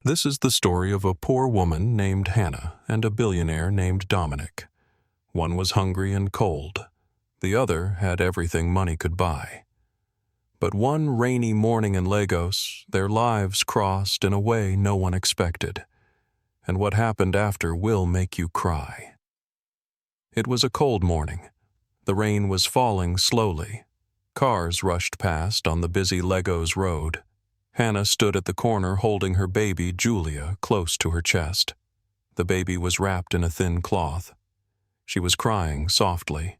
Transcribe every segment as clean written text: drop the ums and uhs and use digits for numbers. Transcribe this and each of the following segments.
This is the story of a poor woman named Hannah and a billionaire named Dominic. One was hungry and cold. The other had everything money could buy. But one rainy morning in Lagos, their lives crossed in a way no one expected. And what happened after will make you cry. It was a cold morning. The rain was falling slowly. Cars rushed past on the busy Lagos road. Hannah stood at the corner holding her baby, Julia, close to her chest. The baby was wrapped in a thin cloth. She was crying softly.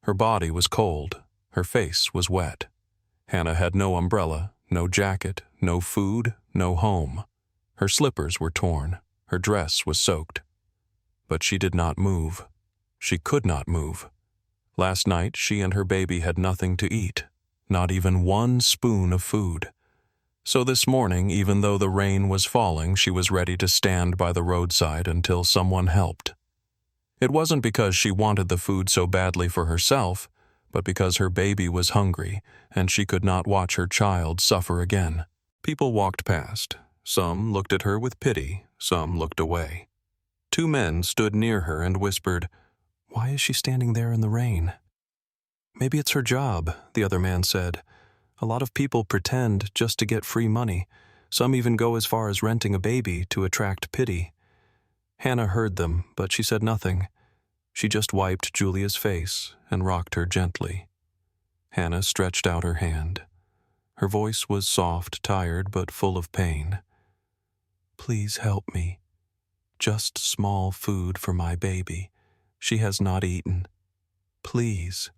Her body was cold. Her face was wet. Hannah had no umbrella, no jacket, no food, no home. Her slippers were torn. Her dress was soaked. But she did not move. She could not move. Last night, she and her baby had nothing to eat, not even one spoon of food. So this morning, even though the rain was falling, she was ready to stand by the roadside until someone helped. It wasn't because she wanted the food so badly for herself, but because her baby was hungry and she could not watch her child suffer again. People walked past. Some looked at her with pity, some looked away. Two men stood near her and whispered, "Why is she standing there in the rain?" "Maybe it's her job," the other man said. "A lot of people pretend just to get free money. Some even go as far as renting a baby to attract pity." Hannah heard them, but she said nothing. She just wiped Julia's face and rocked her gently. Hannah stretched out her hand. Her voice was soft, tired, but full of pain. "Please help me. Just small food for my baby. She has not eaten. Please."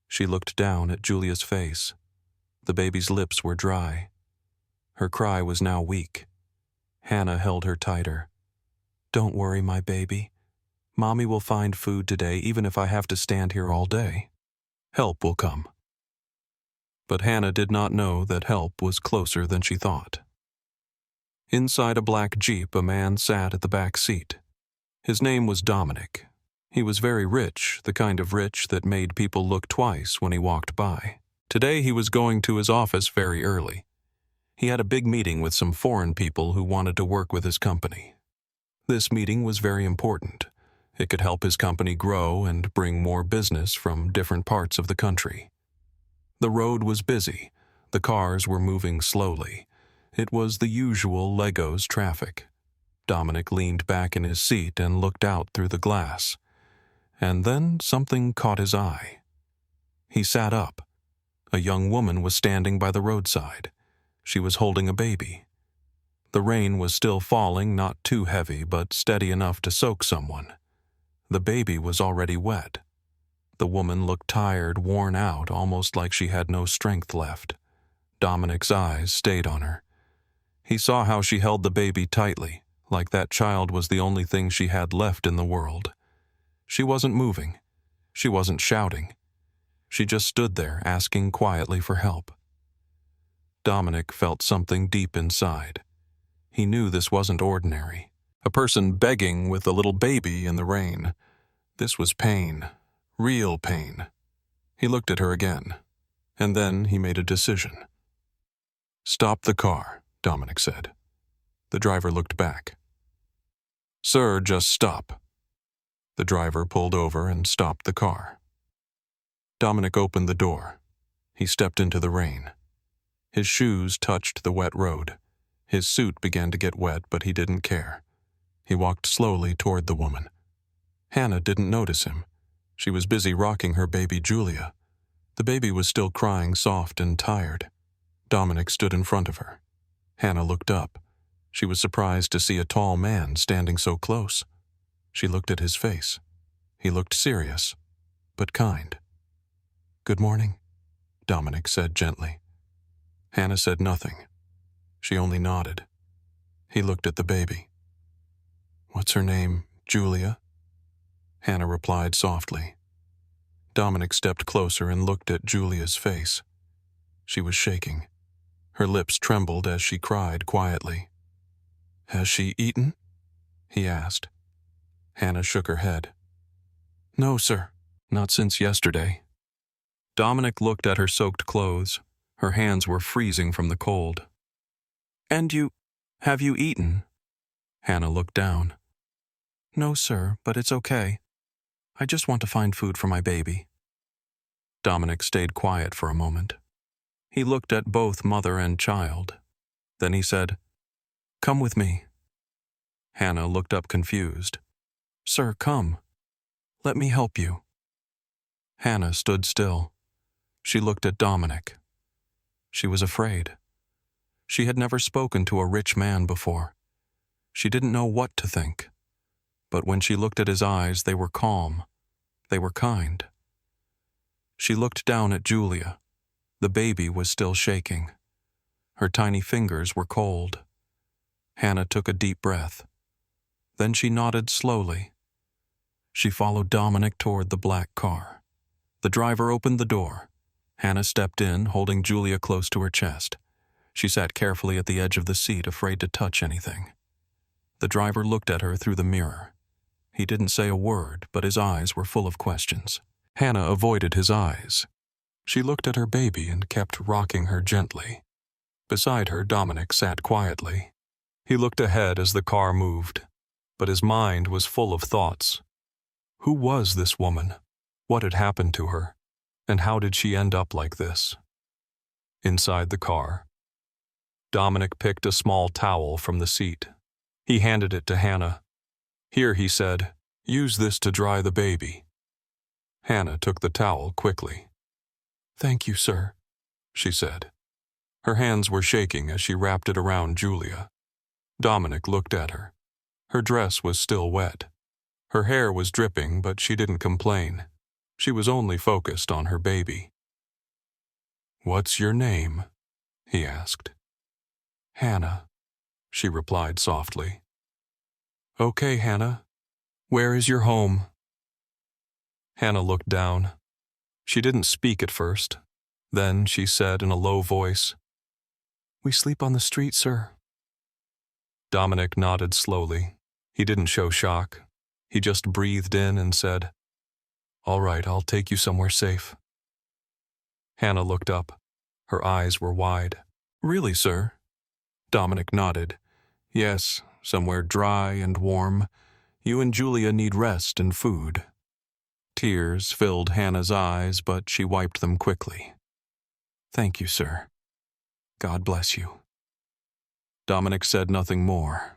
She looked down at Julia's face. The baby's lips were dry. Her cry was now weak. Hannah held her tighter. "Don't worry, my baby. Mommy will find food today even if I have to stand here all day. Help will come." But Hannah did not know that help was closer than she thought. Inside a black Jeep, a man sat at the back seat. His name was Dominic. He was very rich, the kind of rich that made people look twice when he walked by. Today he was going to his office very early. He had a big meeting with some foreign people who wanted to work with his company. This meeting was very important. It could help his company grow and bring more business from different parts of the country. The road was busy. The cars were moving slowly. It was the usual Lagos traffic. Dominic leaned back in his seat and looked out through the glass. And then something caught his eye. He sat up. A young woman was standing by the roadside. She was holding a baby. The rain was still falling, not too heavy, but steady enough to soak someone. The baby was already wet. The woman looked tired, worn out, almost like she had no strength left. Dominic's eyes stayed on her. He saw how she held the baby tightly, like that child was the only thing she had left in the world. She wasn't moving. She wasn't shouting. She just stood there, asking quietly for help. Dominic felt something deep inside. He knew this wasn't ordinary. A person begging with a little baby in the rain. This was pain. Real pain. He looked at her again. And then he made a decision. "Stop the car," Dominic said. The driver looked back. "Sir, just stop." The driver pulled over and stopped the car. Dominic opened the door. He stepped into the rain. His shoes touched the wet road. His suit began to get wet, but he didn't care. He walked slowly toward the woman. Hannah didn't notice him. She was busy rocking her baby Julia. The baby was still crying soft and tired. Dominic stood in front of her. Hannah looked up. She was surprised to see a tall man standing so close. She looked at his face. He looked serious, but kind. "Good morning," Dominic said gently. Hannah said nothing. She only nodded. He looked at the baby. "What's her name, Julia?" Hannah replied softly. Dominic stepped closer and looked at Julia's face. She was shaking. Her lips trembled as she cried quietly. "Has she eaten?" he asked. Hannah shook her head. "No, sir, not since yesterday." Dominic looked at her soaked clothes. Her hands were freezing from the cold. "And you Have you eaten? Hannah looked down. No, sir, but it's okay. I just want to find food for my baby. Dominic stayed quiet for a moment. He looked at both mother and child. Then he said, Come with me. Hannah looked up confused. Sir, come. Let me help you. Hannah stood still. She looked at Dominic. She was afraid. She had never spoken to a rich man before. She didn't know what to think. But when she looked at his eyes, they were calm. They were kind. She looked down at Julia. The baby was still shaking. Her tiny fingers were cold. Hannah took a deep breath. Then she nodded slowly. She followed Dominic toward the black car. The driver opened the door. Hannah stepped in, holding Julia close to her chest. She sat carefully at the edge of the seat, afraid to touch anything. The driver looked at her through the mirror. He didn't say a word, but his eyes were full of questions. Hannah avoided his eyes. She looked at her baby and kept rocking her gently. Beside her, Dominic sat quietly. He looked ahead as the car moved, but his mind was full of thoughts. Who was this woman? What had happened to her? And how did she end up like this? Inside the car, Dominic picked a small towel from the seat. He handed it to Hannah. Here, he said, use this to dry the baby. Hannah took the towel quickly. Thank you, sir, she said. Her hands were shaking as she wrapped it around Julia. Dominic looked at her. Her dress was still wet. Her hair was dripping, but she didn't complain. She was only focused on her baby. What's your name? He asked. Hannah, she replied softly. Okay, Hannah. Where is your home? Hannah looked down. She didn't speak at first. Then she said in a low voice, We sleep on the street, sir. Dominic nodded slowly. He didn't show shock. He just breathed in and said, All right, I'll take you somewhere safe. Hannah looked up. Her eyes were wide. Really, sir? Dominic nodded. Yes, somewhere dry and warm. You and Julia need rest and food. Tears filled Hannah's eyes, but she wiped them quickly. Thank you, sir. God bless you. Dominic said nothing more.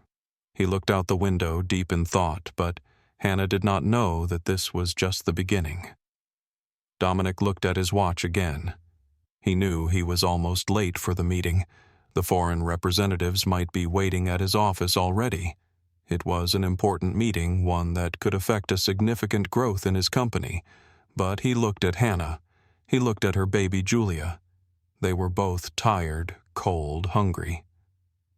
He looked out the window, deep in thought, but Hannah did not know that this was just the beginning. Dominic looked at his watch again. He knew he was almost late for the meeting. The foreign representatives might be waiting at his office already. It was an important meeting, one that could affect a significant growth in his company. But he looked at Hannah. He looked at her baby Julia. They were both tired, cold, hungry.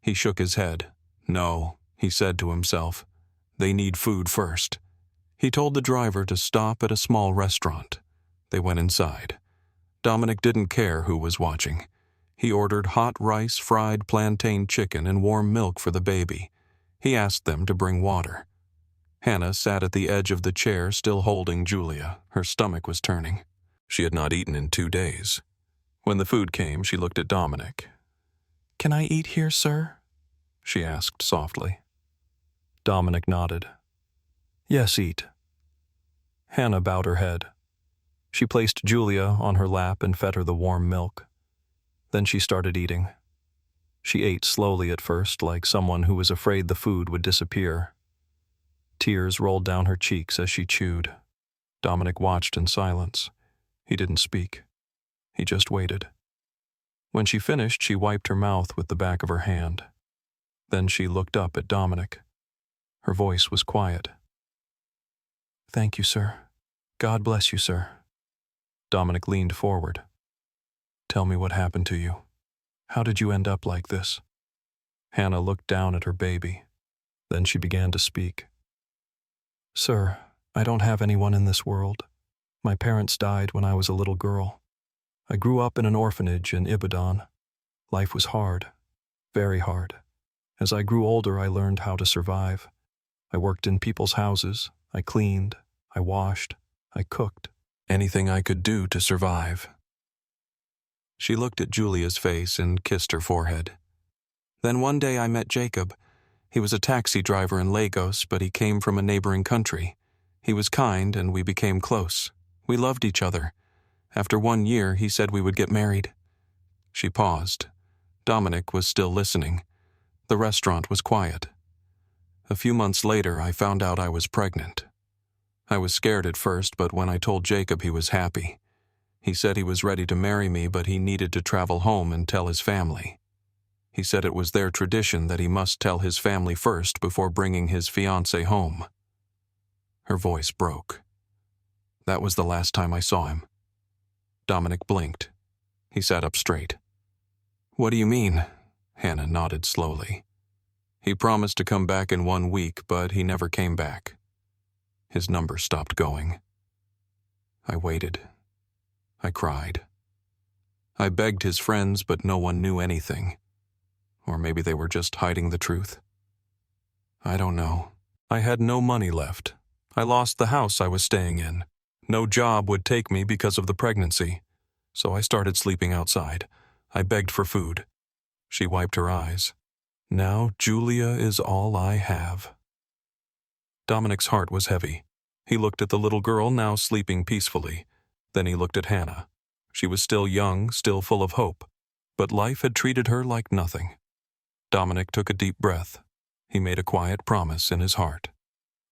He shook his head. No, he said to himself. They need food first. He told the driver to stop at a small restaurant. They went inside. Dominic didn't care who was watching. He ordered hot rice, fried plantain chicken, and warm milk for the baby. He asked them to bring water. Hannah sat at the edge of the chair, still holding Julia. Her stomach was turning. She had not eaten in 2 days. When the food came, she looked at Dominic. Can I eat here, sir? She asked softly. Dominic nodded. Yes, eat. Hannah bowed her head. She placed Julia on her lap and fed her the warm milk. Then she started eating. She ate slowly at first, like someone who was afraid the food would disappear. Tears rolled down her cheeks as she chewed. Dominic watched in silence. He didn't speak. He just waited. When she finished, she wiped her mouth with the back of her hand. Then she looked up at Dominic. Her voice was quiet. Thank you, sir. God bless you, sir. Dominic leaned forward. Tell me what happened to you. How did you end up like this? Hannah looked down at her baby. Then she began to speak. Sir, I don't have anyone in this world. My parents died when I was a little girl. I grew up in an orphanage in Ibadan. Life was hard, very hard. As I grew older, I learned how to survive. I worked in people's houses. I cleaned. I washed. I cooked. Anything I could do to survive. She looked at Julia's face and kissed her forehead. Then one day I met Jacob. He was a taxi driver in Lagos, but he came from a neighboring country. He was kind, and we became close. We loved each other. After 1 year, he said we would get married." She paused. Dominic was still listening. The restaurant was quiet. "A few months later, I found out I was pregnant. I was scared at first, but when I told Jacob, he was happy. He said he was ready to marry me, but he needed to travel home and tell his family. He said it was their tradition that he must tell his family first before bringing his fiancée home." Her voice broke. "That was the last time I saw him." Dominic blinked. He sat up straight. "What do you mean?" Hannah nodded slowly. "He promised to come back in 1 week, but he never came back. His number stopped going. I waited. I cried. I begged his friends, but no one knew anything. Or maybe they were just hiding the truth. I don't know. I had no money left. I lost the house I was staying in. No job would take me because of the pregnancy. So I started sleeping outside. I begged for food." She wiped her eyes. "Now Julia is all I have." Dominic's heart was heavy. He looked at the little girl now sleeping peacefully. Then he looked at Hannah. She was still young, still full of hope. But life had treated her like nothing. Dominic took a deep breath. He made a quiet promise in his heart.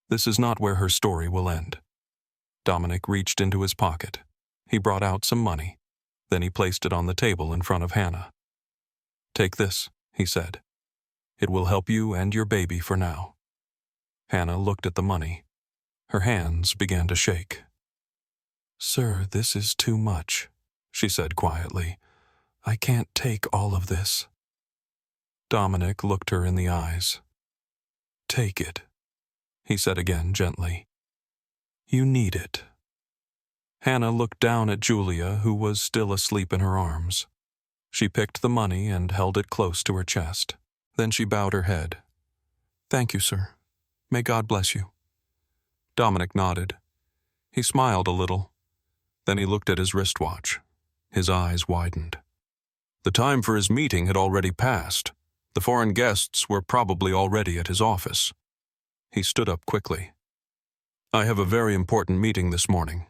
This is not where her story will end. Dominic reached into his pocket. He brought out some money. Then he placed it on the table in front of Hannah. "Take this," he said. "It will help you and your baby for now." Hannah looked at the money. Her hands began to shake. "Sir, this is too much," she said quietly. "I can't take all of this." Dominic looked her in the eyes. "Take it," he said again gently. "You need it." Hannah looked down at Julia, who was still asleep in her arms. She picked the money and held it close to her chest. Then she bowed her head. "Thank you, sir. May God bless you." Dominic nodded. He smiled a little. Then he looked at his wristwatch. His eyes widened. The time for his meeting had already passed. The foreign guests were probably already at his office. He stood up quickly. "I have a very important meeting this morning,"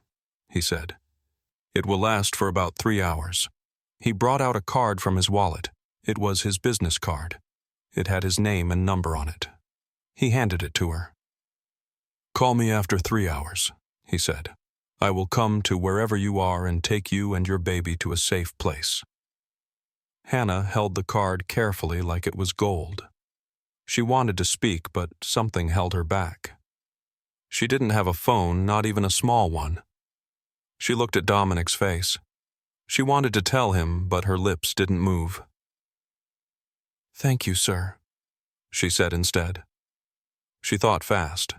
he said. "It will last for about 3 hours." He brought out a card from his wallet. It was his business card. It had his name and number on it. He handed it to her. "Call me after 3 hours," he said. "I will come to wherever you are and take you and your baby to a safe place." Hannah held the card carefully like it was gold. She wanted to speak, but something held her back. She didn't have a phone, not even a small one. She looked at Dominic's face. She wanted to tell him, but her lips didn't move. "Thank you, sir," she said instead. She thought fast.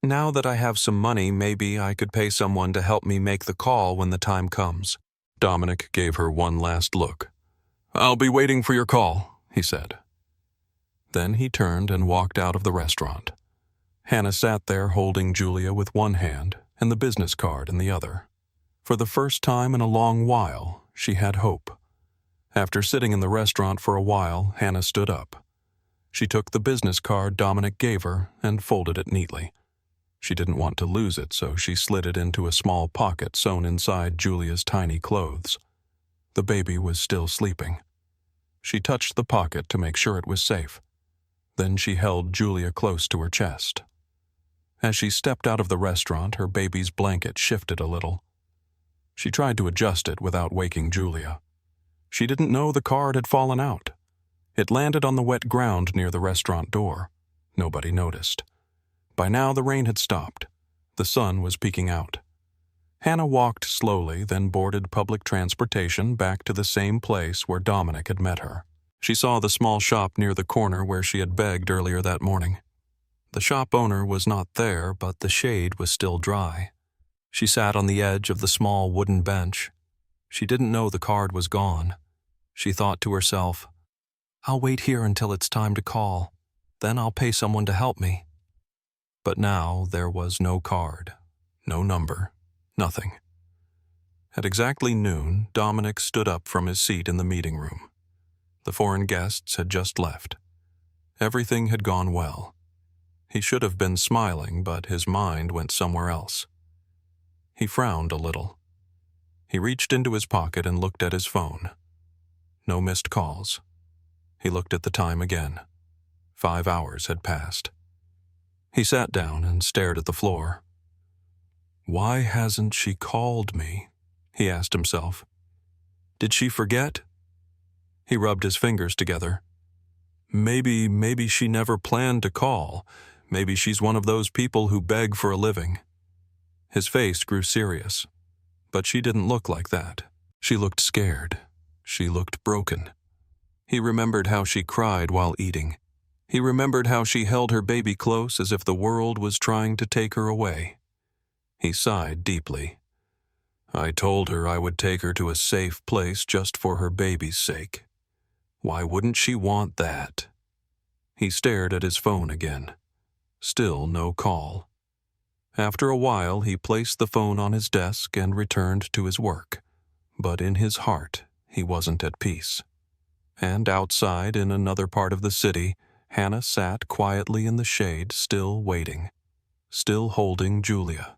"Now that I have some money, maybe I could pay someone to help me make the call when the time comes." Dominic gave her one last look. "I'll be waiting for your call," he said. Then he turned and walked out of the restaurant. Hannah sat there holding Julia with one hand and the business card in the other. For the first time in a long while, she had hope. After sitting in the restaurant for a while, Hannah stood up. She took the business card Dominic gave her and folded it neatly. She didn't want to lose it, so she slid it into a small pocket sewn inside Julia's tiny clothes. The baby was still sleeping. She touched the pocket to make sure it was safe. Then she held Julia close to her chest. As she stepped out of the restaurant, her baby's blanket shifted a little. She tried to adjust it without waking Julia. She didn't know the card had fallen out. It landed on the wet ground near the restaurant door. Nobody noticed. By now the rain had stopped. The sun was peeking out. Hannah walked slowly, then boarded public transportation back to the same place where Dominic had met her. She saw the small shop near the corner where she had begged earlier that morning. The shop owner was not there, but the shade was still dry. She sat on the edge of the small wooden bench. She didn't know the card was gone. She thought to herself, "I'll wait here until it's time to call. Then I'll pay someone to help me." But now there was no card, no number, nothing. At exactly noon, Dominic stood up from his seat in the meeting room. The foreign guests had just left. Everything had gone well. He should have been smiling, but his mind went somewhere else. He frowned a little. He reached into his pocket and looked at his phone. No missed calls. He looked at the time again. 5 hours had passed. He sat down and stared at the floor. Why hasn't she called me? He asked himself. Did she forget? He rubbed his fingers together. Maybe she never planned to call. Maybe she's one of those people who beg for a living. His face grew serious, but she didn't look like that. She looked scared. She looked broken. He remembered how she cried while eating. He remembered how she held her baby close as if the world was trying to take her away. He sighed deeply. I told her I would take her to a safe place just for her baby's sake. Why wouldn't she want that? He stared at his phone again. Still no call. After a while, he placed the phone on his desk and returned to his work. But in his heart, he wasn't at peace. And outside, in another part of the city, Hannah sat quietly in the shade, still waiting, still holding Julia.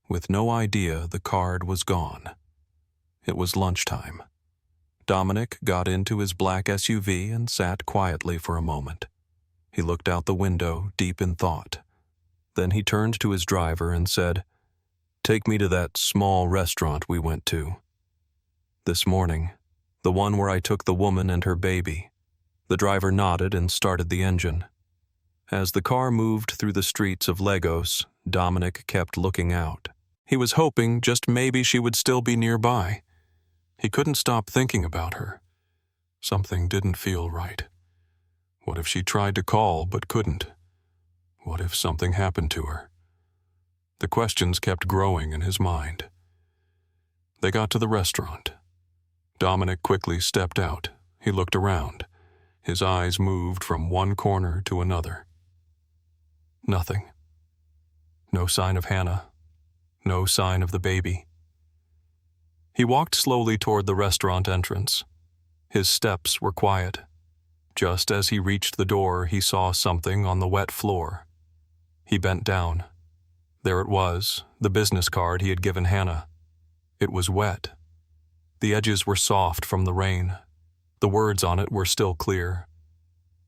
With no idea the card was gone. It was lunchtime. Dominic got into his black SUV and sat quietly for a moment. He looked out the window, deep in thought. Then he turned to his driver and said, "Take me to that small restaurant we went to. This morning, the one where I took the woman and her baby." The driver nodded and started the engine. As the car moved through the streets of Lagos, Dominic kept looking out. He was hoping just maybe she would still be nearby. He couldn't stop thinking about her. Something didn't feel right. What if she tried to call but couldn't? What if something happened to her? The questions kept growing in his mind. They got to the restaurant. Dominic quickly stepped out. He looked around. His eyes moved from one corner to another. Nothing. No sign of Hannah. No sign of the baby. He walked slowly toward the restaurant entrance. His steps were quiet. Just as he reached the door, he saw something on the wet floor. He bent down. There it was, the business card he had given Hannah. It was wet. The edges were soft from the rain. The words on it were still clear.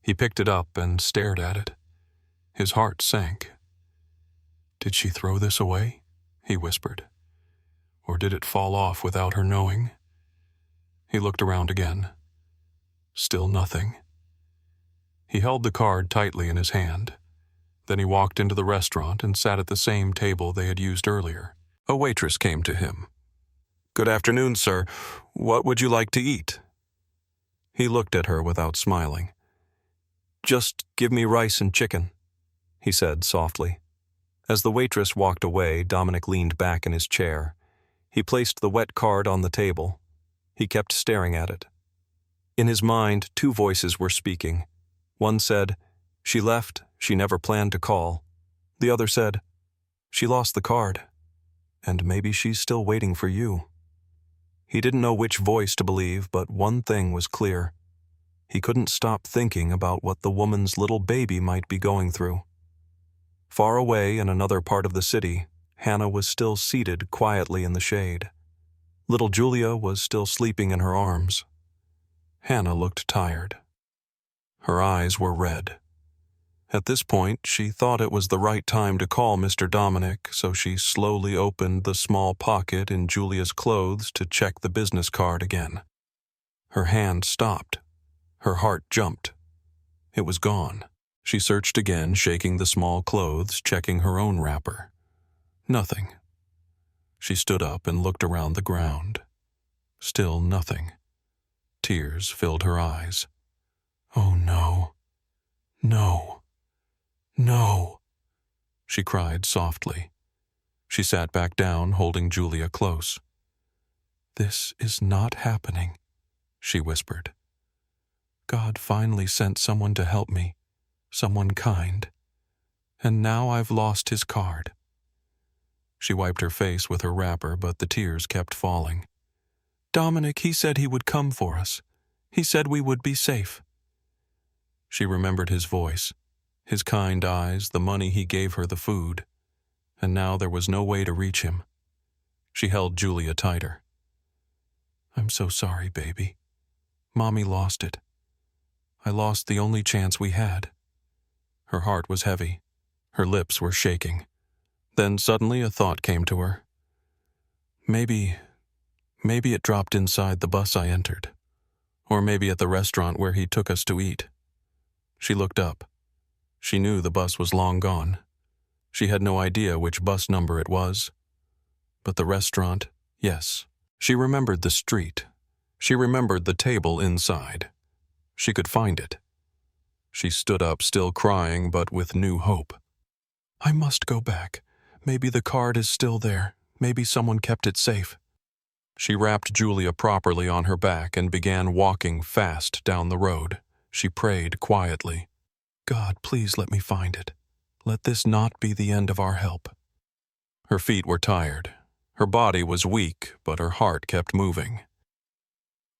He picked it up and stared at it. His heart sank. "Did she throw this away?" he whispered. "Or did it fall off without her knowing?" He looked around again. Still nothing. He held the card tightly in his hand. Then he walked into the restaurant and sat at the same table they had used earlier. A waitress came to him. "Good afternoon, sir. What would you like to eat?" He looked at her without smiling. "Just give me rice and chicken," he said softly. As the waitress walked away, Dominic leaned back in his chair. He placed the wet card on the table. He kept staring at it. In his mind, two voices were speaking. One said, "She left, she never planned to call." The other said, "She lost the card, and maybe she's still waiting for you." He didn't know which voice to believe, but one thing was clear. He couldn't stop thinking about what the woman's little baby might be going through. Far away in another part of the city, Hannah was still seated quietly in the shade. Little Julia was still sleeping in her arms. Hannah looked tired. Her eyes were red. At this point, she thought it was the right time to call Mr. Dominic, so she slowly opened the small pocket in Julia's clothes to check the business card again. Her hand stopped. Her heart jumped. It was gone. She searched again, shaking the small clothes, checking her own wrapper. Nothing. She stood up and looked around the ground. Still nothing. Tears filled her eyes. "Oh no. No. No," she cried softly. She sat back down, holding Julia close. "This is not happening," she whispered. "God finally sent someone to help me, someone kind. And now I've lost his card." She wiped her face with her wrapper, but the tears kept falling. "Dominic, he said he would come for us. He said we would be safe." She remembered his voice, his kind eyes, the money he gave her, the food, and now there was no way to reach him. She held Julia tighter. "I'm so sorry, baby. Mommy lost it. I lost the only chance we had." Her heart was heavy. Her lips were shaking. Then suddenly a thought came to her. Maybe it dropped inside the bus I entered. Or maybe at the restaurant where he took us to eat. She looked up. She knew the bus was long gone. She had no idea which bus number it was. But the restaurant, yes. She remembered the street. She remembered the table inside. She could find it. She stood up, still crying, but with new hope. "I must go back. Maybe the card is still there. Maybe someone kept it safe." She wrapped Julia properly on her back and began walking fast down the road. She prayed quietly. "God, please let me find it. Let this not be the end of our help." Her feet were tired. Her body was weak, but her heart kept moving.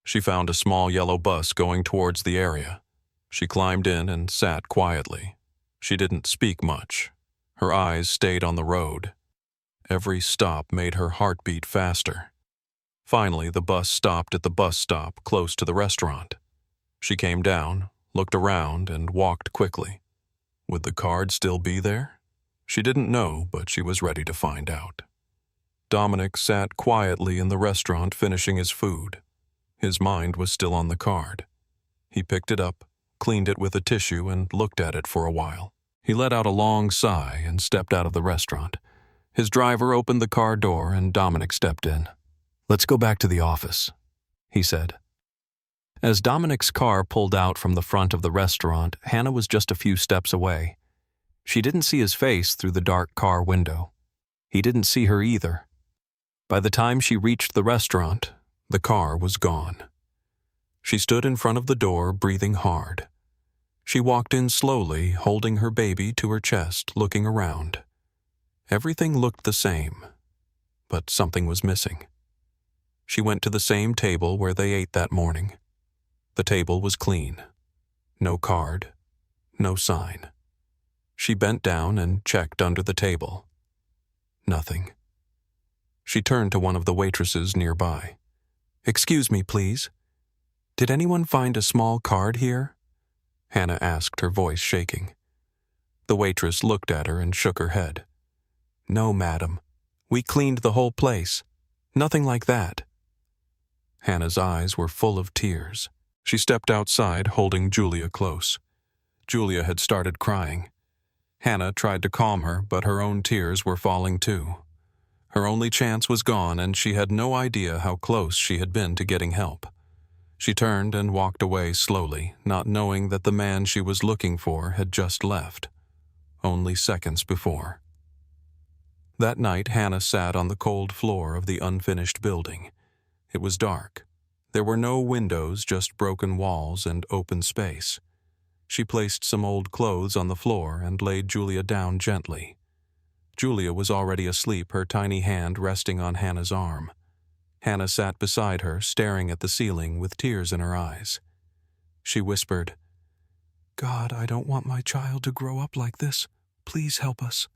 She found a small yellow bus going towards the area. She climbed in and sat quietly. She didn't speak much. Her eyes stayed on the road. Every stop made her heart beat faster. Finally, the bus stopped at the bus stop close to the restaurant. She came down, looked around, and walked quickly. Would the card still be there? She didn't know, but she was ready to find out. Dominic sat quietly in the restaurant finishing his food. His mind was still on the card. He picked it up, cleaned it with a tissue, and looked at it for a while. He let out a long sigh and stepped out of the restaurant. His driver opened the car door and Dominic stepped in. "Let's go back to the office," he said. As Dominic's car pulled out from the front of the restaurant, Hannah was just a few steps away. She didn't see his face through the dark car window. He didn't see her either. By the time she reached the restaurant, the car was gone. She stood in front of the door, breathing hard. She walked in slowly, holding her baby to her chest, looking around. Everything looked the same, but something was missing. She went to the same table where they ate that morning. The table was clean. No card, no sign. She bent down and checked under the table. Nothing. She turned to one of the waitresses nearby. "Excuse me, please. Did anyone find a small card here?" Hannah asked, her voice shaking. The waitress looked at her and shook her head. "No, madam. We cleaned the whole place. Nothing like that." Hannah's eyes were full of tears. She stepped outside, holding Julia close. Julia had started crying. Hannah tried to calm her, but her own tears were falling too. Her only chance was gone, and she had no idea how close she had been to getting help. She turned and walked away slowly, not knowing that the man she was looking for had just left, only seconds before. That night, Hannah sat on the cold floor of the unfinished building. It was dark. There were no windows, just broken walls and open space. She placed some old clothes on the floor and laid Julia down gently. Julia was already asleep, her tiny hand resting on Hannah's arm. Hannah sat beside her, staring at the ceiling with tears in her eyes. She whispered, "God, I don't want my child to grow up like this. Please help us."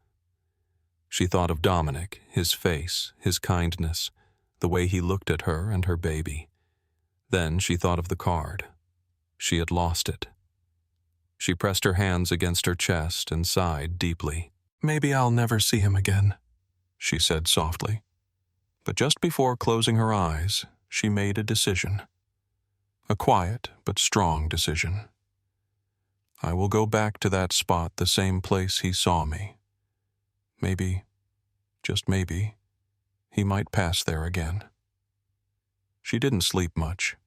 She thought of Dominic, his face, his kindness, the way he looked at her and her baby. Then she thought of the card. She had lost it. She pressed her hands against her chest and sighed deeply. "Maybe I'll never see him again," she said softly. But just before closing her eyes, she made a decision. A quiet but strong decision. "I will go back to that spot, the same place he saw me. Maybe, just maybe, he might pass there again." She didn't sleep much.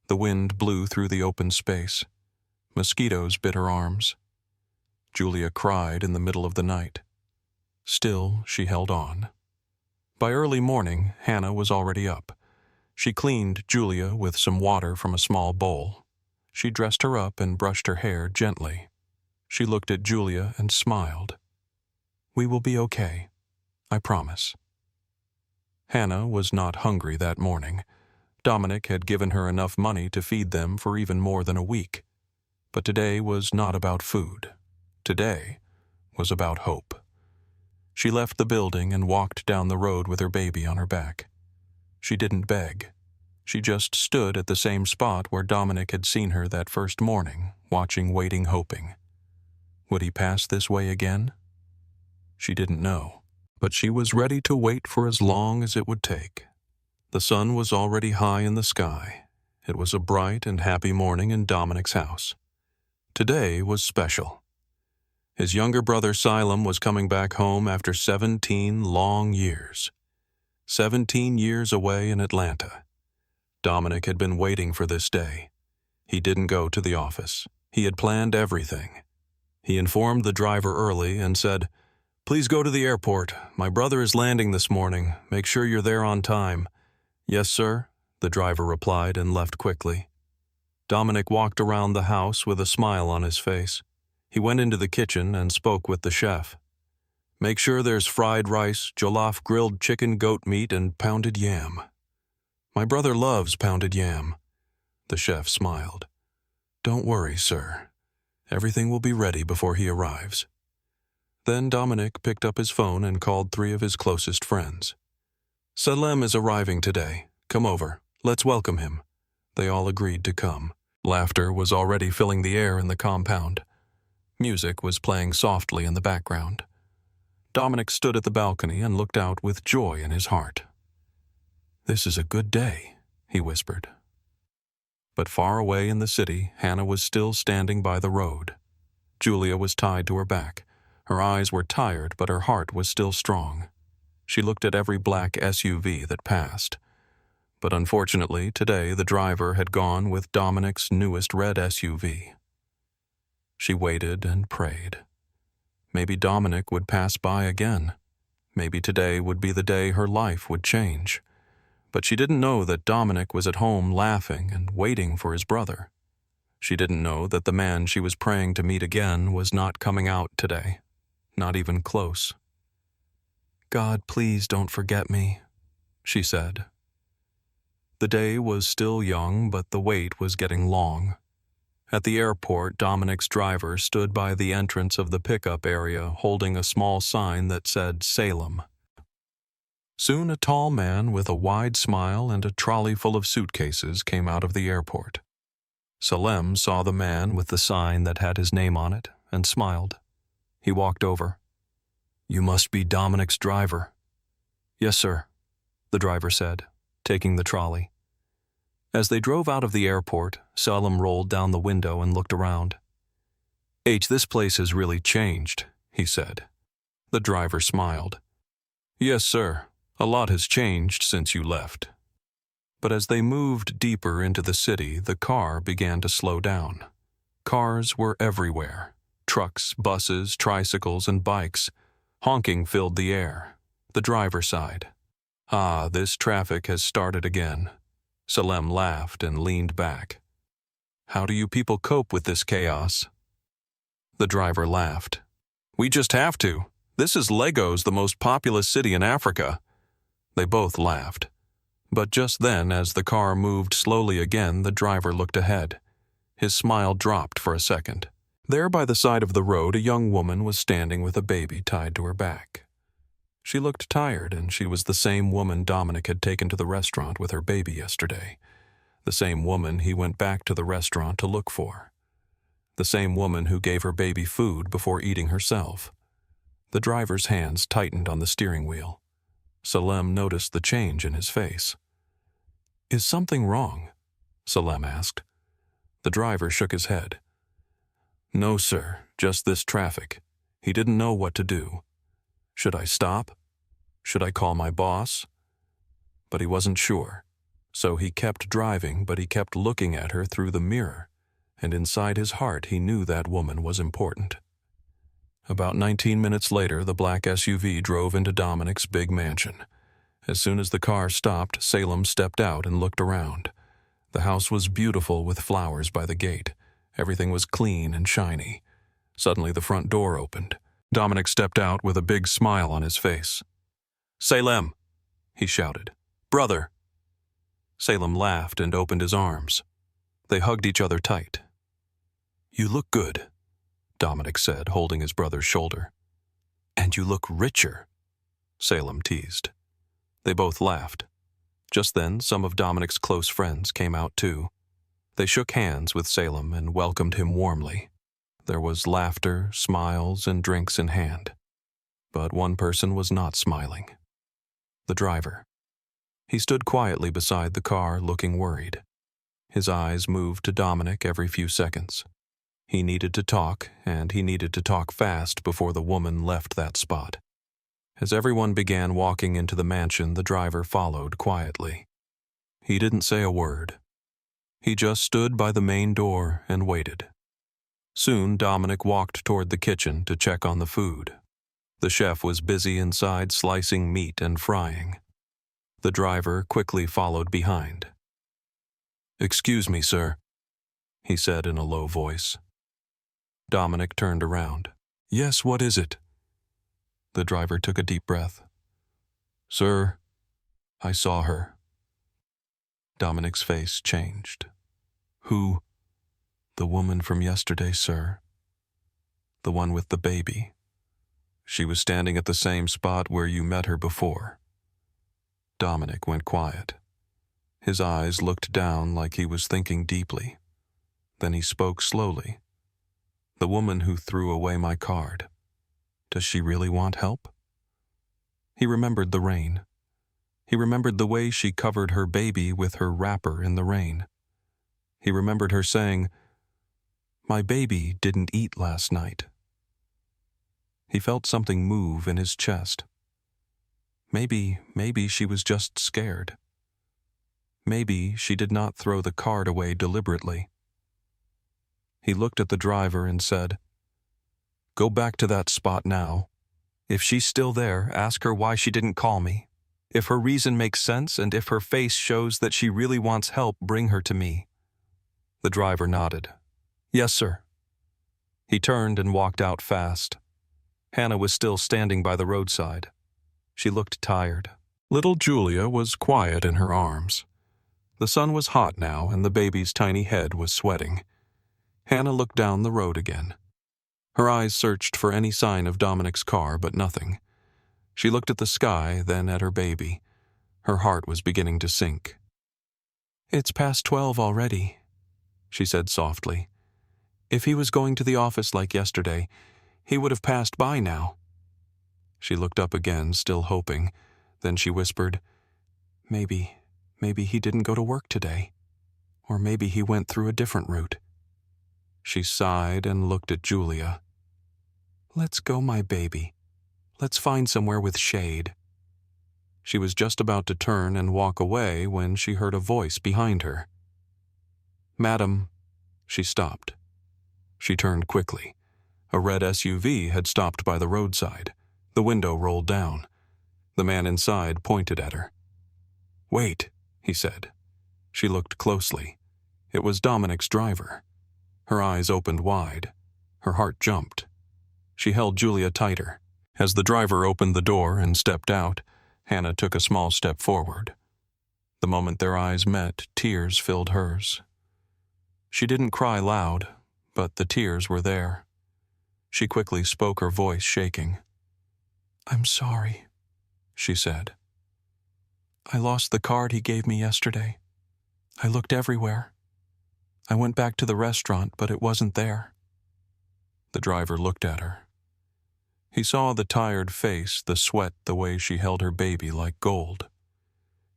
The wind blew through the open space. Mosquitoes bit her arms. Julia cried in the middle of the night. Still, she held on. By early morning, Hannah was already up. She cleaned Julia with some water from a small bowl. She dressed her up and brushed her hair gently. She looked at Julia and smiled. "We will be okay, I promise." Hannah was not hungry that morning. Dominic had given her enough money to feed them for even more than a week. But today was not about food. Today was about hope. She left the building and walked down the road with her baby on her back. She didn't beg. She just stood at the same spot where Dominic had seen her that first morning, watching, waiting, hoping. Would he pass this way again? She didn't know, but she was ready to wait for as long as it would take. The sun was already high in the sky. It was a bright and happy morning in Dominic's house. Today was special. His younger brother Silam was coming back home after 17 long years. 17 years away in Atlanta. Dominic had been waiting for this day. He didn't go to the office. He had planned everything. He informed the driver early and said, "Please go to the airport. My brother is landing this morning. Make sure you're there on time." "Yes, sir," the driver replied and left quickly. Dominic walked around the house with a smile on his face. He went into the kitchen and spoke with the chef. "Make sure there's fried rice, jollof grilled chicken, goat meat, and pounded yam." "My brother loves pounded yam." The chef smiled. "Don't worry, sir. Everything will be ready before he arrives." Then Dominic picked up his phone and called 3 of his closest friends. "Salem is arriving today. Come over. Let's welcome him." They all agreed to come. Laughter was already filling the air in the compound. Music was playing softly in the background. Dominic stood at the balcony and looked out with joy in his heart. "This is a good day," he whispered. But far away in the city, Hannah was still standing by the road. Julia was tied to her back. Her eyes were tired, but her heart was still strong. She looked at every black SUV that passed. But unfortunately, today the driver had gone with Dominic's newest red SUV. She waited and prayed. Maybe Dominic would pass by again. Maybe today would be the day her life would change. But she didn't know that Dominic was at home laughing and waiting for his brother. She didn't know that the man she was praying to meet again was not coming out today, not even close. "God, please don't forget me," she said. The day was still young, but the wait was getting long. At the airport, Dominic's driver stood by the entrance of the pickup area holding a small sign that said Salem. Soon a tall man with a wide smile and a trolley full of suitcases came out of the airport. Salem saw the man with the sign that had his name on it and smiled. He walked over. "You must be Dominic's driver." "Yes, sir," the driver said, taking the trolley. As they drove out of the airport, Salem rolled down the window and looked around. This place has really changed," he said. The driver smiled. "Yes, sir. A lot has changed since you left." But as they moved deeper into the city, the car began to slow down. Cars were everywhere. Trucks, buses, tricycles, and bikes. Honking filled the air. The driver sighed. "Ah, this traffic has started again." Salem laughed and leaned back. "How do you people cope with this chaos?" The driver laughed. "We just have to. This is Lagos, the most populous city in Africa." They both laughed. But just then, as the car moved slowly again, the driver looked ahead. His smile dropped for a second. There by the side of the road, a young woman was standing with a baby tied to her back. She looked tired, and she was the same woman Dominic had taken to the restaurant with her baby yesterday. The same woman he went back to the restaurant to look for. The same woman who gave her baby food before eating herself. The driver's hands tightened on the steering wheel. Salem noticed the change in his face. "Is something wrong?" Salem asked. The driver shook his head. "No, sir, just this traffic." He didn't know what to do. Should I stop? Should I call my boss? But he wasn't sure. So he kept driving, but he kept looking at her through the mirror, and inside his heart he knew that woman was important. About 19 minutes later, the black SUV drove into Dominic's big mansion. As soon as the car stopped, Salem stepped out and looked around. The house was beautiful with flowers by the gate. Everything was clean and shiny. Suddenly the front door opened. Dominic stepped out with a big smile on his face. "Salem," he shouted. "Brother." Salem laughed and opened his arms. They hugged each other tight. "You look good," Dominic said, holding his brother's shoulder. "And you look richer," Salem teased. They both laughed. Just then, some of Dominic's close friends came out too. They shook hands with Salem and welcomed him warmly. There was laughter, smiles, and drinks in hand. But one person was not smiling. The driver. He stood quietly beside the car, looking worried. His eyes moved to Dominic every few seconds. He needed to talk, and he needed to talk fast before the woman left that spot. As everyone began walking into the mansion, the driver followed quietly. He didn't say a word. He just stood by the main door and waited. Soon, Dominic walked toward the kitchen to check on the food. The chef was busy inside slicing meat and frying. The driver quickly followed behind. "Excuse me, sir," he said in a low voice. Dominic turned around. "Yes, what is it?" The driver took a deep breath. "Sir, I saw her." Dominic's face changed. "Who?" "The woman from yesterday, sir. The one with the baby. She was standing at the same spot where you met her before." Dominic went quiet. His eyes looked down like he was thinking deeply. Then he spoke slowly. "The woman who threw away my card. Does she really want help?" He remembered the rain. He remembered the way she covered her baby with her wrapper in the rain. He remembered her saying, "My baby didn't eat last night." He felt something move in his chest. Maybe she was just scared. Maybe she did not throw the card away deliberately. He looked at the driver and said, "Go back to that spot now. If she's still there, ask her why she didn't call me. If her reason makes sense and if her face shows that she really wants help, bring her to me." The driver nodded. "Yes, sir." He turned and walked out fast. Hannah was still standing by the roadside. She looked tired. Little Julia was quiet in her arms. The sun was hot now, and the baby's tiny head was sweating. Hannah looked down the road again. Her eyes searched for any sign of Dominic's car, but nothing. She looked at the sky, then at her baby. Her heart was beginning to sink. "It's past 12 already," she said softly. "If he was going to the office like yesterday, he would have passed by now." She looked up again, still hoping. Then she whispered, Maybe he didn't go to work today. Or maybe he went through a different route." She sighed and looked at Julia. "Let's go, my baby. Let's find somewhere with shade." She was just about to turn and walk away when she heard a voice behind her. "Madam." She stopped. She turned quickly. A red SUV had stopped by the roadside. The window rolled down. The man inside pointed at her. "Wait," he said. She looked closely. It was Dominic's driver. Her eyes opened wide. Her heart jumped. She held Julia tighter. As the driver opened the door and stepped out, Hannah took a small step forward. The moment their eyes met, tears filled hers. She didn't cry loud, but the tears were there. She quickly spoke, her voice shaking. "I'm sorry," she said. "I lost the card he gave me yesterday. I looked everywhere. I went back to the restaurant, but it wasn't there." The driver looked at her. He saw the tired face, the sweat, the way she held her baby like gold.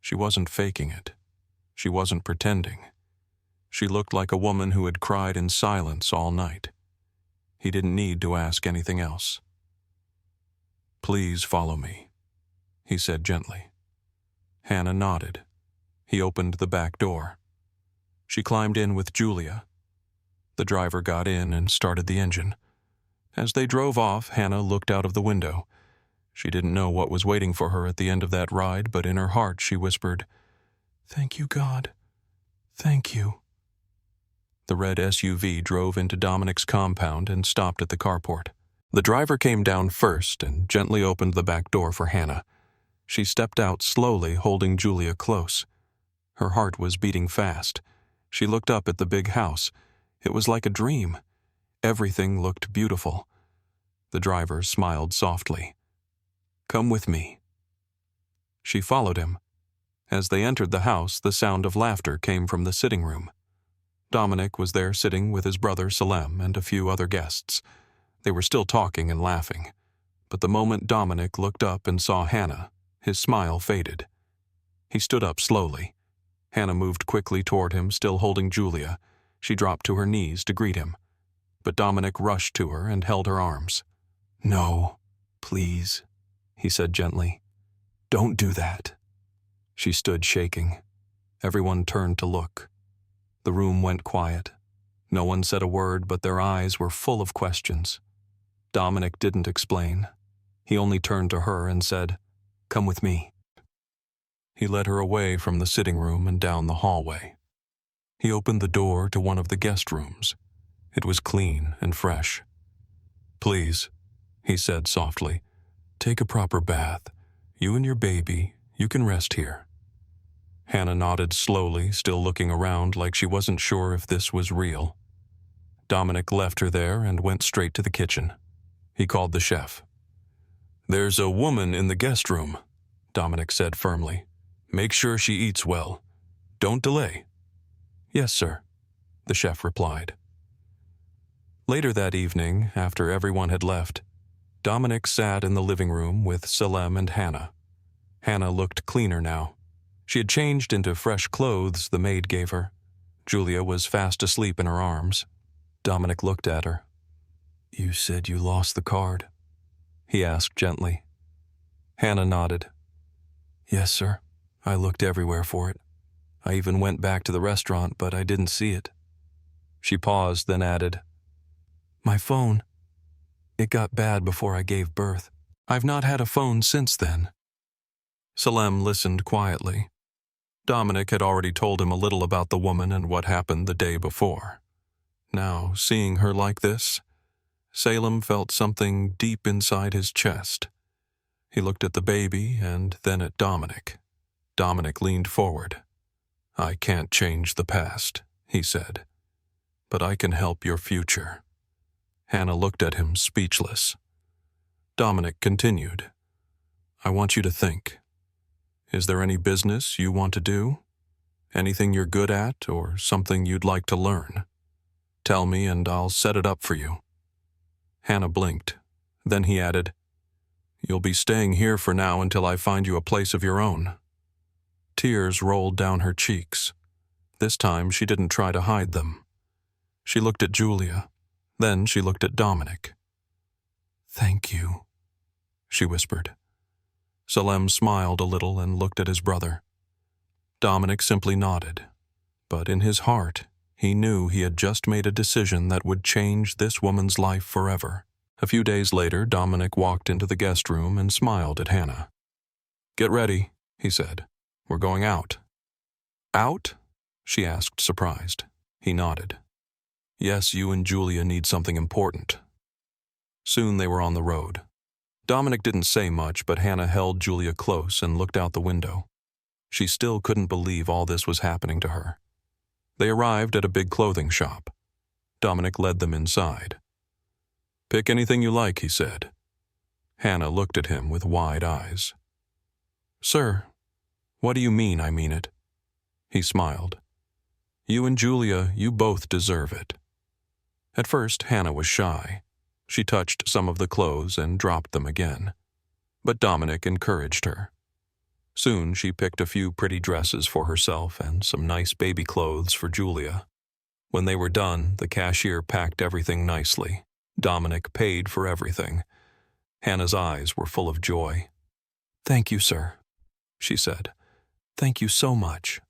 She wasn't faking it. She wasn't pretending. She looked like a woman who had cried in silence all night. He didn't need to ask anything else. "Please follow me," he said gently. Hannah nodded. He opened the back door. She climbed in with Julia. The driver got in and started the engine. As they drove off, Hannah looked out of the window. She didn't know what was waiting for her at the end of that ride, but in her heart she whispered, "Thank you, God. Thank you." The red SUV drove into Dominic's compound and stopped at the carport. The driver came down first and gently opened the back door for Hannah. She stepped out slowly, holding Julia close. Her heart was beating fast. She looked up at the big house. It was like a dream. Everything looked beautiful. The driver smiled softly. "Come with me." She followed him. As they entered the house, the sound of laughter came from the sitting room. Dominic was there sitting with his brother Salem and a few other guests. They were still talking and laughing. But the moment Dominic looked up and saw Hannah, his smile faded. He stood up slowly. Hannah moved quickly toward him, still holding Julia. She dropped to her knees to greet him. But Dominic rushed to her and held her arms. "No, please," he said gently. "Don't do that." She stood shaking. Everyone turned to look. The room went quiet. No one said a word, but their eyes were full of questions. Dominic didn't explain. He only turned to her and said, "Come with me." He led her away from the sitting room and down the hallway. He opened the door to one of the guest rooms. It was clean and fresh. "Please," he said softly, "take a proper bath. You and your baby, you can rest here." Hannah nodded slowly, still looking around like she wasn't sure if this was real. Dominic left her there and went straight to the kitchen. He called the chef. "There's a woman in the guest room," Dominic said firmly. "Make sure she eats well. Don't delay." "Yes, sir," the chef replied. Later that evening, after everyone had left, Dominic sat in the living room with Salem and Hannah. Hannah looked cleaner now. She had changed into fresh clothes the maid gave her. Julia was fast asleep in her arms. Dominic looked at her. "You said you lost the card?" he asked gently. Hannah nodded. "Yes, sir. I looked everywhere for it. I even went back to the restaurant, but I didn't see it." She paused, then added, "My phone. It got bad before I gave birth. I've not had a phone since then." Salem listened quietly. Dominic had already told him a little about the woman and what happened the day before. Now, seeing her like this, Salem felt something deep inside his chest. He looked at the baby and then at Dominic. Dominic leaned forward. "I can't change the past," he said, "but I can help your future." Hannah looked at him, speechless. Dominic continued, "I want you to think. Is there any business you want to do? Anything you're good at or something you'd like to learn? Tell me and I'll set it up for you." Hannah blinked. Then he added, "You'll be staying here for now until I find you a place of your own." Tears rolled down her cheeks. This time she didn't try to hide them. She looked at Julia. Then she looked at Dominic. "Thank you," she whispered. Salem smiled a little and looked at his brother. Dominic simply nodded. But in his heart, he knew he had just made a decision that would change this woman's life forever. A few days later, Dominic walked into the guest room and smiled at Hannah. "Get ready," he said. "We're going out." "Out?" she asked, surprised. He nodded. "Yes, you and Julia need something important." Soon they were on the road. Dominic didn't say much, but Hannah held Julia close and looked out the window. She still couldn't believe all this was happening to her. They arrived at a big clothing shop. Dominic led them inside. "Pick anything you like," he said. Hannah looked at him with wide eyes. "Sir, what do you mean I mean it?" He smiled. "You and Julia, you both deserve it." At first, Hannah was shy. She touched some of the clothes and dropped them again. But Dominic encouraged her. Soon she picked a few pretty dresses for herself and some nice baby clothes for Julia. When they were done, the cashier packed everything nicely. Dominic paid for everything. Hannah's eyes were full of joy. "Thank you, sir," she said. "Thank you so much."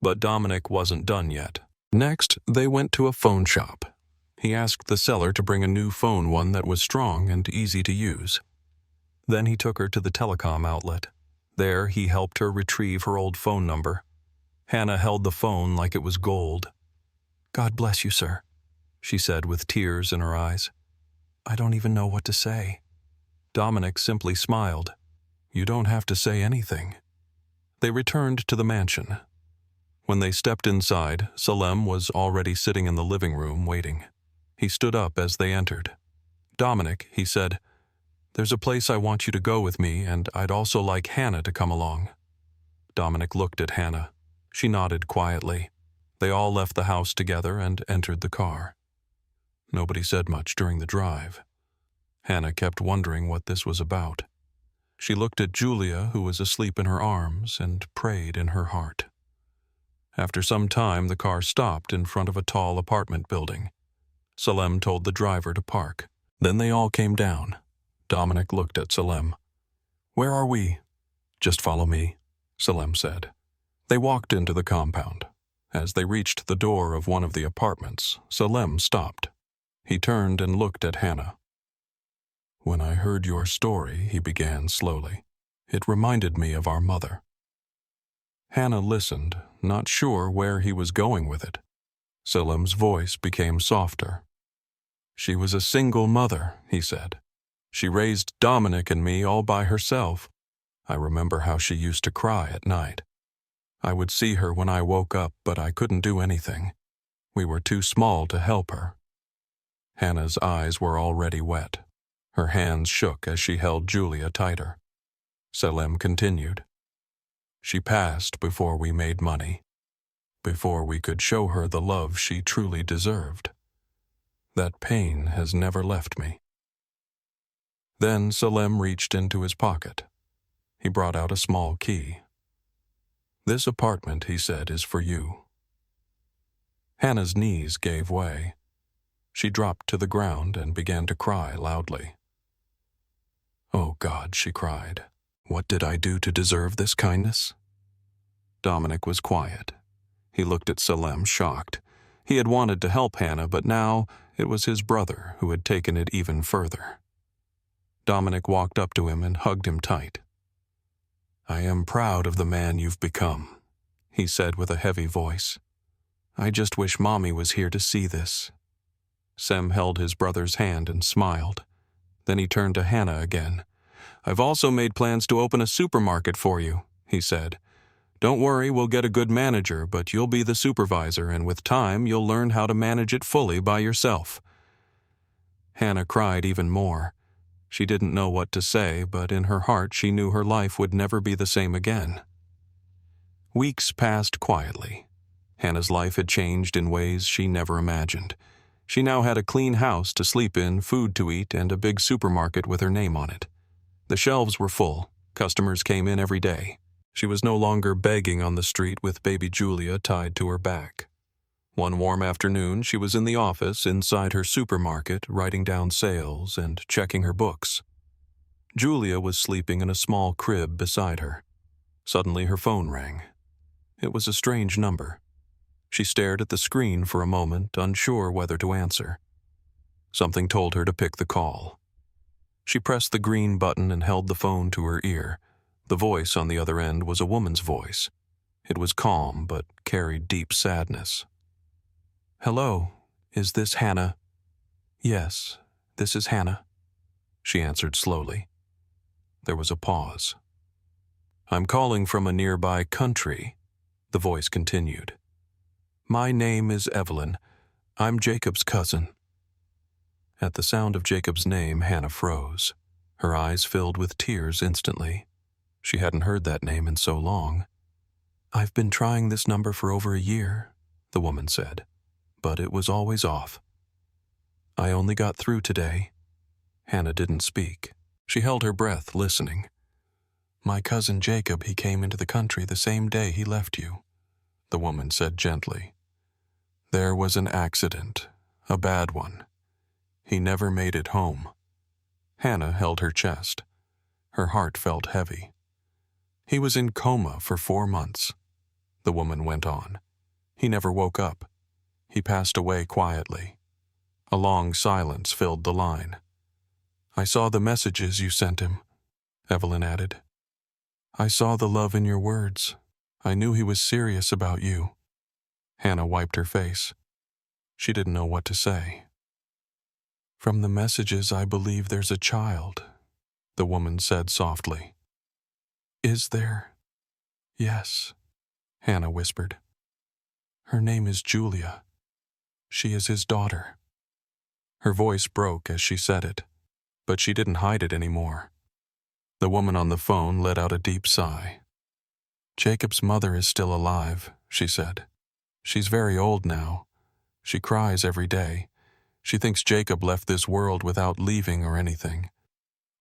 But Dominic wasn't done yet. Next, they went to a phone shop. He asked the seller to bring a new phone, one that was strong and easy to use. Then he took her to the telecom outlet. There, he helped her retrieve her old phone number. Hannah held the phone like it was gold. "God bless you, sir," she said with tears in her eyes. "I don't even know what to say." Dominic simply smiled. "You don't have to say anything." They returned to the mansion. When they stepped inside, Salem was already sitting in the living room waiting. He stood up as they entered. "Dominic," he said, "there's a place I want you to go with me, and I'd also like Hannah to come along." Dominic looked at Hannah. She nodded quietly. They all left the house together and entered the car. Nobody said much during the drive. Hannah kept wondering what this was about. She looked at Julia, who was asleep in her arms, and prayed in her heart. After some time, the car stopped in front of a tall apartment building. Salem told the driver to park. Then they all came down. Dominic looked at Salem. "Where are we?" "Just follow me," Salem said. They walked into the compound. As they reached the door of one of the apartments, Salem stopped. He turned and looked at Hannah. "When I heard your story," he began slowly, "it reminded me of our mother." Hannah listened, not sure where he was going with it. Salem's voice became softer. "She was a single mother," he said. "She raised Dominic and me all by herself. I remember how she used to cry at night. I would see her when I woke up, but I couldn't do anything. We were too small to help her." Hannah's eyes were already wet. Her hands shook as she held Julia tighter. Salem continued. "She passed before we made money, before we could show her the love she truly deserved. That pain has never left me." Then Salem reached into his pocket. He brought out a small key. "This apartment," he said, "is for you." Hannah's knees gave way. She dropped to the ground and began to cry loudly. "Oh God," she cried, "what did I do to deserve this kindness?" Dominic was quiet. He looked at Salem, shocked. He had wanted to help Hannah, but now it was his brother who had taken it even further. Dominic walked up to him and hugged him tight. "I am proud of the man you've become," he said with a heavy voice. "I just wish Mommy was here to see this." Sem held his brother's hand and smiled. Then he turned to Hannah again. "I've also made plans to open a supermarket for you," he said. "Don't worry, we'll get a good manager, but you'll be the supervisor, and with time you'll learn how to manage it fully by yourself." Hannah cried even more. She didn't know what to say, but in her heart she knew her life would never be the same again. Weeks passed quietly. Hannah's life had changed in ways she never imagined. She now had a clean house to sleep in, food to eat, and a big supermarket with her name on it. The shelves were full. Customers came in every day. She was no longer begging on the street with baby Julia tied to her back. One warm afternoon, she was in the office inside her supermarket, writing down sales and checking her books. Julia was sleeping in a small crib beside her. Suddenly her phone rang. It was a strange number. She stared at the screen for a moment, unsure whether to answer. Something told her to pick the call. She pressed the green button and held the phone to her ear. The voice on the other end was a woman's voice. It was calm, but carried deep sadness. "Hello, is this Hannah?" "Yes, this is Hannah," she answered slowly. There was a pause. "I'm calling from a nearby country," the voice continued. "My name is Evelyn. I'm Jacob's cousin." At the sound of Jacob's name, Hannah froze. Her eyes filled with tears instantly. She hadn't heard that name in so long. "I've been trying this number for over a year," the woman said, "but it was always off. I only got through today." Hannah didn't speak. She held her breath, listening. "My cousin Jacob, he came into the country the same day he left you," the woman said gently. "There was an accident, a bad one. He never made it home." Hannah held her chest. Her heart felt heavy. "He was in coma for 4 months," the woman went on. "He never woke up. He passed away quietly." A long silence filled the line. "I saw the messages you sent him," Evelyn added. "I saw the love in your words. I knew he was serious about you." Hannah wiped her face. She didn't know what to say. "From the messages, I believe there's a child," the woman said softly. "Is there?" "Yes," Hannah whispered. Her name is Julia. She is his daughter." Her voice broke as she said it, but she didn't hide it anymore. The woman on the phone let out a deep sigh. "Jacob's mother is still alive," she said. "She's very old now. She cries every day. She thinks Jacob left this world without leaving or anything.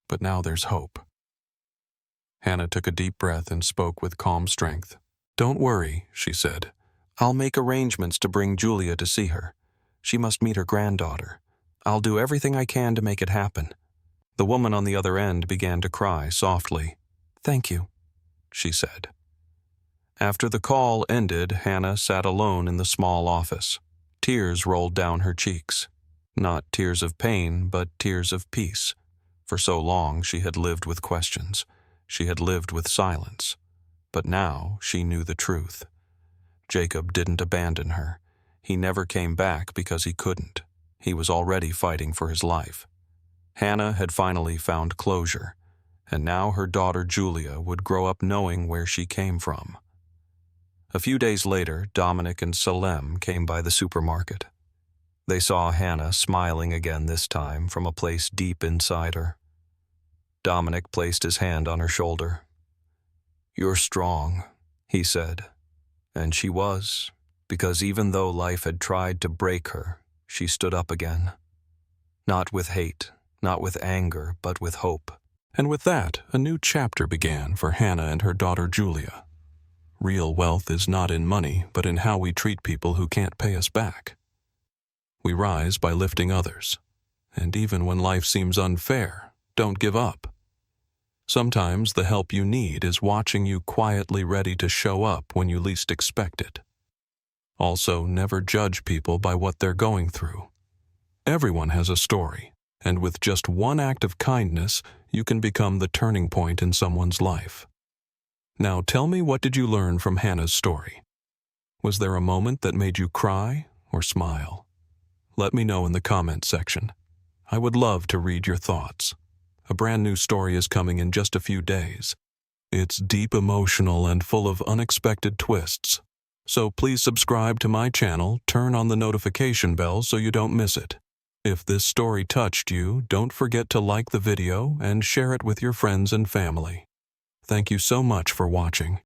But now there's hope." Hannah took a deep breath and spoke with calm strength. "Don't worry," she said. "I'll make arrangements to bring Julia to see her. She must meet her granddaughter. I'll do everything I can to make it happen." The woman on the other end began to cry softly. "Thank you," she said. After the call ended, Hannah sat alone in the small office. Tears rolled down her cheeks. Not tears of pain, but tears of peace. For so long she had lived with questions. She had lived with silence. But now she knew the truth. Jacob didn't abandon her. He never came back because he couldn't. He was already fighting for his life. Hannah had finally found closure, and now her daughter Julia would grow up knowing where she came from. A few days later, Dominic and Salem came by the supermarket. They saw Hannah smiling again this time from a place deep inside her. Dominic placed his hand on her shoulder. "You're strong," he said. And she was, because even though life had tried to break her, she stood up again. Not with hate, not with anger, but with hope. And with that, a new chapter began for Hannah and her daughter Julia. Real wealth is not in money, but in how we treat people who can't pay us back. We rise by lifting others. And even when life seems unfair, don't give up. Sometimes the help you need is watching you quietly ready to show up when you least expect it. Also, never judge people by what they're going through. Everyone has a story, and with just one act of kindness, you can become the turning point in someone's life. Now tell me, what did you learn from Hannah's story? Was there a moment that made you cry or smile? Let me know in the comments section. I would love to read your thoughts. A brand new story is coming in just a few days. It's deep, emotional, and full of unexpected twists. So please subscribe to my channel, turn on the notification bell so you don't miss it. If this story touched you, don't forget to like the video and share it with your friends and family. Thank you so much for watching.